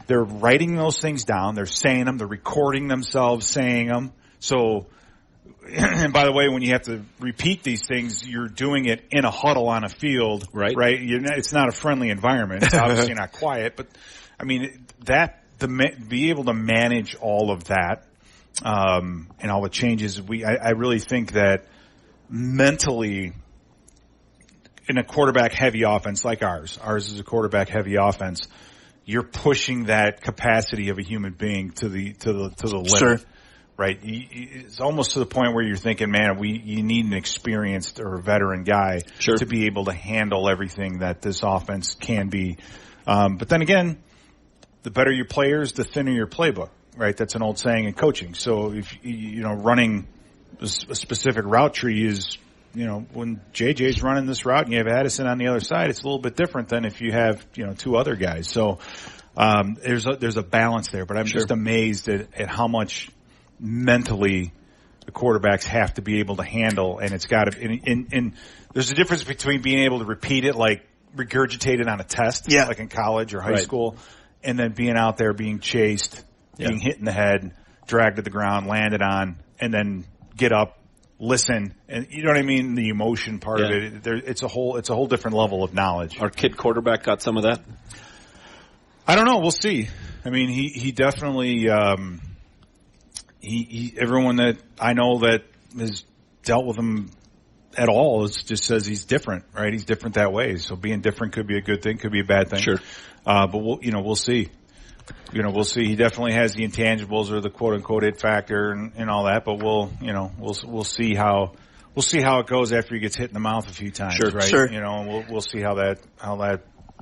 F: they're writing those things down. They're saying them. They're recording themselves saying them. So, and by the way, when you have to repeat these things, you're doing it in a huddle on a field. Right. Right? It's not a friendly environment. It's obviously not quiet, but I mean, be able to manage all of that, and all the changes, I really think that mentally, in a quarterback heavy offense like ours is a quarterback heavy offense, you're pushing that capacity of a human being to the limit.
B: Sure.
F: Right? It's almost to the point where you're thinking, man, you need an experienced or a veteran guy to be able to handle everything that this offense can be. But then again, the better your players, the thinner your playbook, right? That's an old saying in coaching. So if, running a specific route tree is, when JJ's running this route and you have Addison on the other side, it's a little bit different than if you have, two other guys. So, there's a balance there, but I'm just amazed at how much mentally the quarterbacks have to be able to handle, and it's got to, and there's a difference between being able to repeat it, like regurgitate it on a test, like in college or high school, and then being out there, being chased, being hit in the head, dragged to the ground, landed on, and then get up, listen, and you know what I mean? The emotion part of it. It's a whole different level of knowledge.
C: Our kid quarterback got some of that?
F: I don't know. We'll see. I mean, he definitely, everyone that I know that has dealt with him at all just says he's different, right? He's different that way. So being different could be a good thing, could be a bad thing.
C: Sure.
F: But we'll see. We'll see. He definitely has the intangibles or the quote unquote it factor and all that, but we'll see how it goes after he gets hit in the mouth a few times, right?
B: Sure.
F: And we'll see how that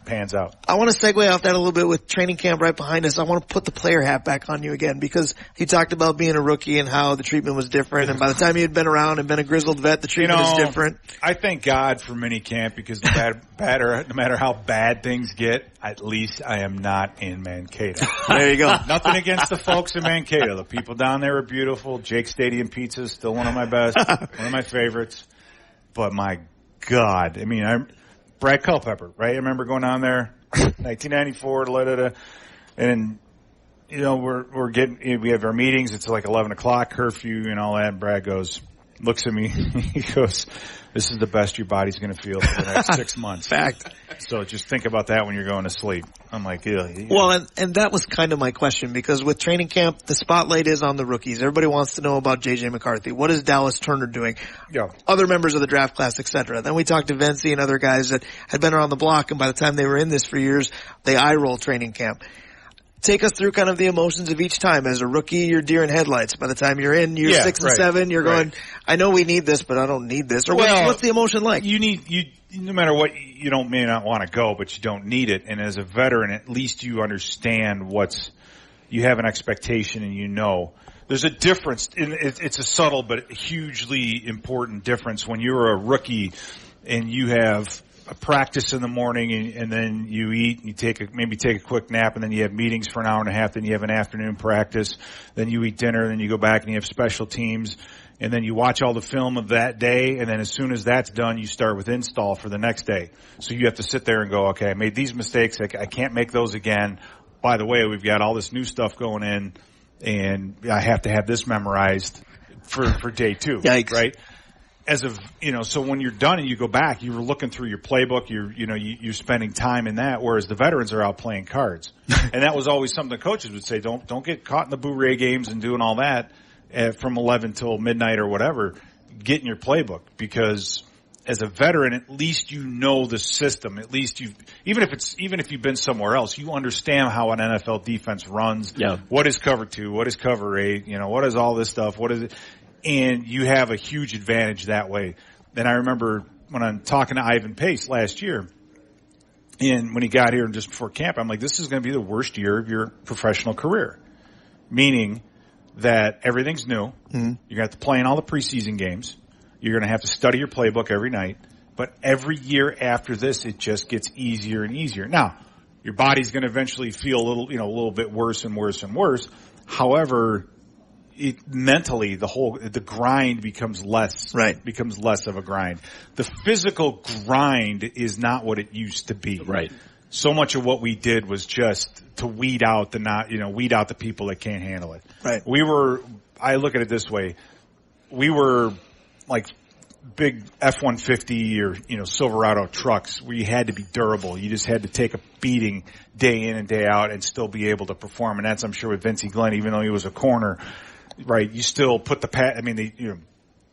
F: pans out.
B: I want to segue off that a little bit with training camp right behind us. I want to put the player hat back on you again, because you talked about being a rookie and how the treatment was different, and by the time you had been around and been a grizzled vet, the treatment is different.
F: I thank God for minicamp, because no matter how bad things get, at least I am not in Mankato.
B: There you go.
F: Nothing against the folks in Mankato. The people down there are beautiful. Jake Stadium Pizza is still one of my best, one of my favorites. But my God, I mean, Brad Culpepper, right? I remember going down there, 1994, and we have our meetings. It's like 11 o'clock curfew and all that. And Brad looks at me, he goes, "This is the best your body's going to feel for the next 6 months."
B: Fact.
F: So just think about that when you're going to sleep. I'm like, yeah.
B: Well, and that was kind of my question, because with training camp, the spotlight is on the rookies. Everybody wants to know about J.J. McCarthy. What is Dallas Turner doing?
F: Yeah.
B: Other members of the draft class, etc. Then we talked to Vencie and other guys that had been around the block, and by the time they were in this for years, they eye-roll training camp. Take us through kind of the emotions of each time. As a rookie, you're deer in headlights. By the time you're in year 6 and 7, you're going, I know we need this, but I don't need this. Or what's the emotion like?
F: No matter what, you may not want to go, but you don't need it. And as a veteran, at least you understand what's you have an expectation and you know. There's a difference. It's a subtle but hugely important difference when you're a rookie and you have a practice in the morning and then you eat, you maybe take a quick nap, and then you have meetings for an hour and a half, then you have an afternoon practice, then you eat dinner, then you go back and you have special teams, and then you watch all the film of that day, and then as soon as that's done, you start with install for the next day. So you have to sit there and go, okay, I made these mistakes, I can't make those again. By the way, we've got all this new stuff going in, and I have to have this memorized for day 2.
B: Yikes.
F: Right? So when you're done and you go back, you're looking through your playbook, you're spending time in that, whereas the veterans are out playing cards. And that was always something the coaches would say, don't get caught in the Boo-Ray games and doing all that from 11 till midnight or whatever. Get in your playbook, because as a veteran, at least you know the system. At least even if you've been somewhere else, you understand how an NFL defense runs.
C: Yeah.
F: What is cover 2? What is cover 8? What is all this stuff? What is it? And you have a huge advantage that way. And I remember when I'm talking to Ivan Pace last year, and when he got here just before camp, I'm like, this is going to be the worst year of your professional career. Meaning that everything's new. Mm-hmm. You're going to have to play in all the preseason games. You're going to have to study your playbook every night. But every year after this, it just gets easier and easier. Now, your body's going to eventually feel a little bit worse and worse and worse. However, mentally, the grind becomes less.
B: Right.
F: Becomes less of a grind. The physical grind is not what it used to be.
C: Right.
F: So much of what we did was just to weed out the people that can't handle it.
B: Right.
F: I look at it this way. We were like big F-150 or, Silverado trucks where you had to be durable. You just had to take a beating day in and day out and still be able to perform. And that's, I'm sure, with Vencie Glenn, even though he was a corner, right, you still put the pad. I mean,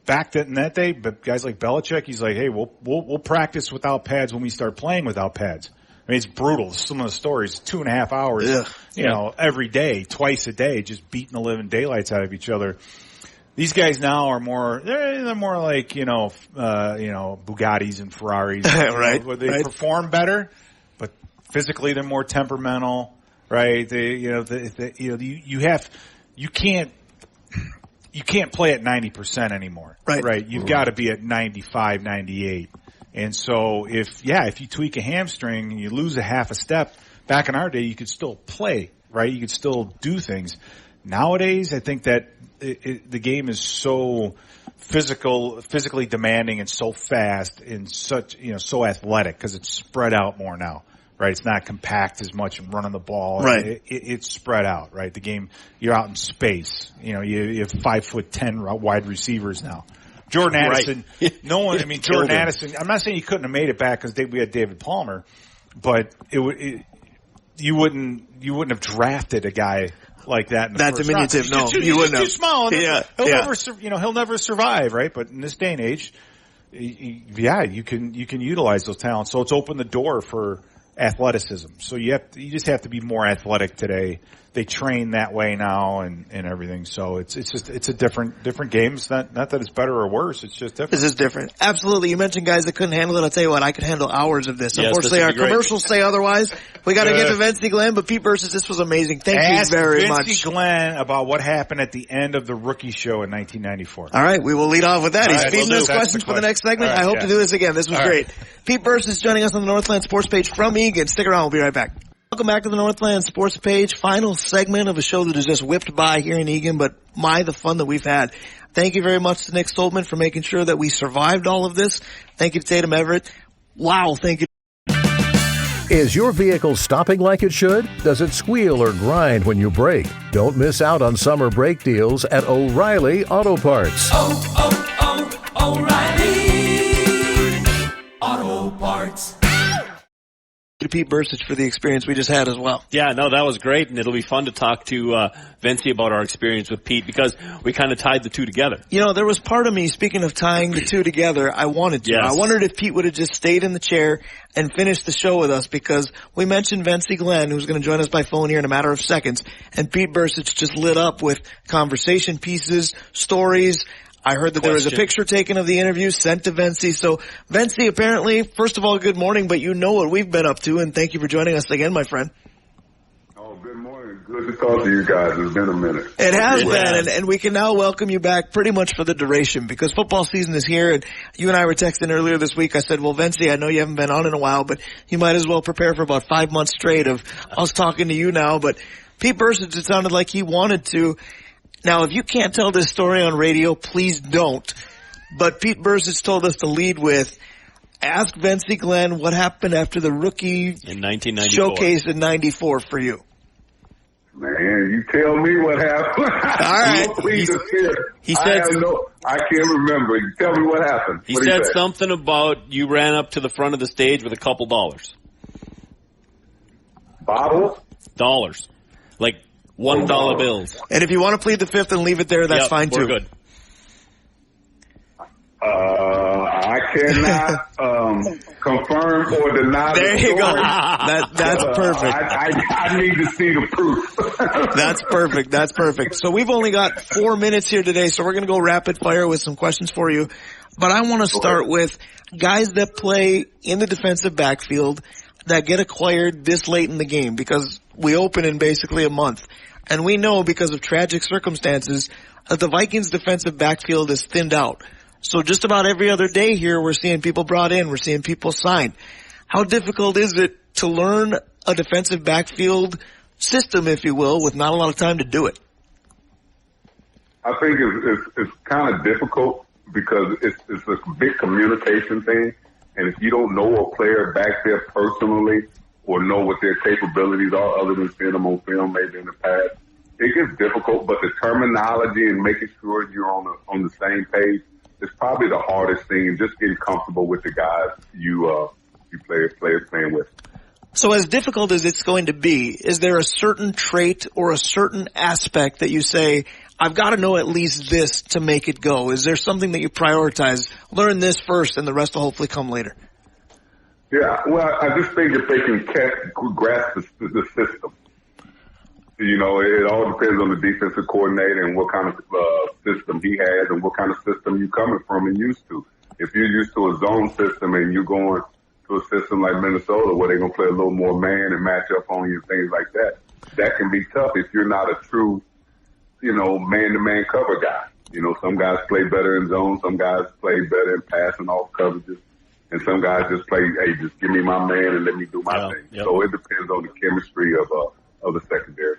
F: back in that day, but guys like Bercich, he's like, hey, we'll practice without pads when we start playing without pads. I mean, it's brutal. Some of the stories, 2.5 hours, every day, twice a day, just beating the living daylights out of each other. These guys now are they're more like, Bugattis and Ferraris.
B: Right.
F: Where they perform better, but physically they're more temperamental, right? You can't play at 90% anymore. Right. You've got to be at 95, 98. And so if you tweak a hamstring and you lose a half a step, back in our day, you could still play, right? You could still do things. Nowadays, I think that the game is so physically demanding and so fast and such, so athletic because it's spread out more now, right? It's not compact as much and running the ball.
B: Right.
F: It's spread out, right? The game, you're out in space. You have 5'10" wide receivers now. Jordan Addison, Jordan Addison, I'm not saying he couldn't have made it back because we had David Palmer, but you wouldn't have drafted a guy like that in the first round. You wouldn't have. He's too small. He'll never survive, right? But in this day and age, you can utilize those talents. So it's opened the door for athleticism. So you just have to be more athletic today. They train that way now and everything. So it's a different game. It's not that it's better or worse. It's just different.
B: This is different. Absolutely. You mentioned guys that couldn't handle it. I'll tell you what, I could handle hours of this. Yes, Unfortunately, our commercials say otherwise. We got to get to Vencie Glenn, but Pete Bercich, this was amazing. Thank you very much.
F: Ask Vencie Glenn about what happened at the end of the rookie show in 1994.
B: All right, we will lead off with that. He's feeding us questions for the next segment. I hope to do this again. This was great. Pete Bercich is joining us on the Northland Sports Page from Egan. Stick around. We'll be right back. Welcome back to the Northland Sports Page, final segment of a show that has just whipped by here in Egan, but the fun that we've had. Thank you very much to Nick Stoltman for making sure that we survived all of this. Thank you to Tatum Everett. Wow, thank you.
G: Is your vehicle stopping like it should? Does it squeal or grind when you brake? Don't miss out on summer brake deals at O'Reilly Auto Parts.
H: O'Reilly Auto Parts.
B: To Pete Bercich for the experience we just had as well.
C: Yeah, no, that was great, and it'll be fun to talk to Vencie about our experience with Pete because we kind of tied the two together.
B: There was part of me, speaking of tying the two together, I wanted to. Yes. I wondered if Pete would have just stayed in the chair and finished the show with us because we mentioned Vencie Glenn, who's going to join us by phone here in a matter of seconds, and Pete Bercich just lit up with conversation pieces, stories. I heard that there was a picture taken of the interview sent to Vencie. So, Vencie, apparently, first of all, good morning, but you know what we've been up to, and thank you for joining us again, my friend.
I: Oh, good morning. Good to talk to you guys. It's been a minute.
B: It has been, and we can now welcome you back pretty much for the duration because football season is here. And you and I were texting earlier this week. I said, well, Vencie, I know you haven't been on in a while, but you might as well prepare for about 5 months straight of us talking to you now. But Pete Bercich, it sounded like he wanted to. Now, if you can't tell this story on radio, please don't. But Pete Bercich told us to lead with, ask Vencie Glenn what happened after the rookie
C: in 1994
B: showcase in 94 for you.
I: Man, you tell me what happened.
B: All right.
I: He said, I can't remember. You tell me what happened.
C: He said something about you ran up to the front of the stage with a couple dollars.
I: Bottles?
C: Dollars. Like $1 bills.
B: And if you want to plead the fifth and leave it there, that's fine too.
C: We're good.
I: I cannot confirm or deny.
B: There you go. That's perfect.
I: I need to see the proof.
B: That's perfect. That's perfect. So we've only got 4 minutes here today, so we're going to go rapid fire with some questions for you. But I want to start with guys that play in the defensive backfield that get acquired this late in the game because we open in basically a month. And we know because of tragic circumstances that the Vikings defensive backfield is thinned out. So just about every other day here, we're seeing people brought in. We're seeing people signed. How difficult is it to learn a defensive backfield system, if you will, with not a lot of time to do it?
I: I think it's kind of difficult because it's a big communication thing. And if you don't know a player back there personally or know what their capabilities are other than seeing them on film maybe in the past, it gets difficult. But the terminology and making sure you're on the same page, it's probably the hardest thing, just getting comfortable with the guys you players playing with.
B: So as difficult as it's going to be, is there a certain trait or a certain aspect that you say, I've got to know at least this to make it go? Is there something that you prioritize? Learn this first and the rest will hopefully come later.
I: Yeah, well, I just think if they can grasp the system. You know, it all depends on the defensive coordinator and what kind of system he has and what kind of system you're coming from and used to. If you're used to a zone system and you're going to a system like Minnesota where they're going to play a little more man and match up on you and things like that, that can be tough if you're not a true, man-to-man cover guy. You know, some guys play better in zone, some guys play better in passing off coverages, and some guys just play, hey, just give me my man and let me do my thing. Yep. So it depends on the chemistry of the secondary.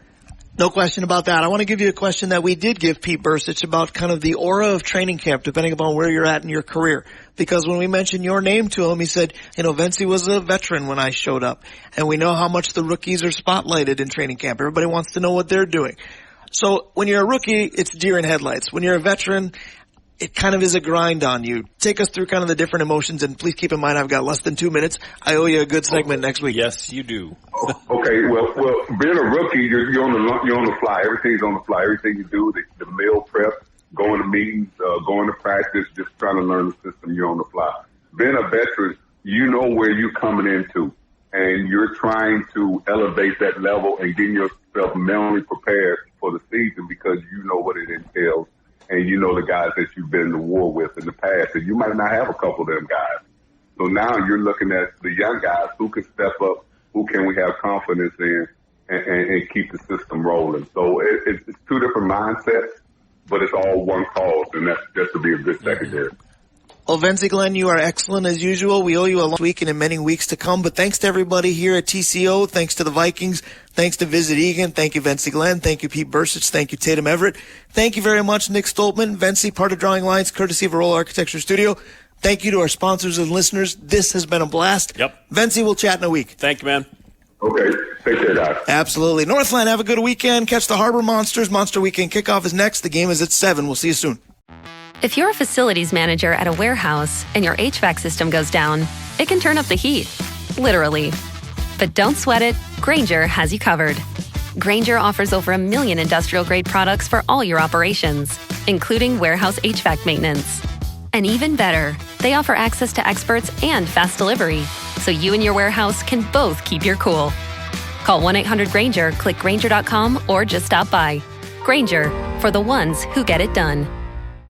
B: No question about that. I want to give you a question that we did give Pete Bercich about kind of the aura of training camp, depending upon where you're at in your career. Because when we mentioned your name to him, he said, Vencie was a veteran when I showed up. And we know how much the rookies are spotlighted in training camp. Everybody wants to know what they're doing. So when you're a rookie, it's deer in headlights. When you're a veteran, it kind of is a grind on you. Take us through kind of the different emotions, and please keep in mind I've got less than 2 minutes. I owe you a good segment next week.
C: Yes, you do.
I: Okay, well, being a rookie, you're on the fly. Everything's on the fly. Everything you do, the meal prep, going to meetings, going to practice, just trying to learn the system, you're on the fly. Being a veteran, you know where you're coming into, and you're trying to elevate that level and getting yourself mentally prepared for the season because you know what it entails. And you know the guys that you've been to war with in the past, and you might not have a couple of them guys. So now you're looking at the young guys who can step up, who can we have confidence in, and keep the system rolling. So it's two different mindsets, but it's all one cause, and that's just to be a good secondary.
B: Well, Vencie Glenn, you are excellent as usual. We owe you a long week and in many weeks to come. But thanks to everybody here at TCO. Thanks to the Vikings. Thanks to Visit Egan. Thank you, Vencie Glenn. Thank you, Pete Bercich. Thank you, Tatum Everett. Thank you very much, Nick Stoltman. Vencie, part of Drawing Lines, courtesy of Roll Architecture Studio. Thank you to our sponsors and listeners. This has been a blast.
C: Yep.
B: Vencie, we'll chat in a week.
C: Thank you, man.
I: Okay. Take care, guys.
B: Absolutely. Northland, have a good weekend. Catch the Harbor Monsters. Monster Weekend kickoff is next. The game is at 7. We'll see you soon.
J: If you're a facilities manager at a warehouse and your HVAC system goes down, it can turn up the heat, literally. But don't sweat it, Grainger has you covered. Grainger offers over 1 million industrial-grade products for all your operations, including warehouse HVAC maintenance. And even better, they offer access to experts and fast delivery, so you and your warehouse can both keep your cool. Call 1-800-GRAINGER, click Grainger.com, or just stop by. Grainger, for the ones who get it done.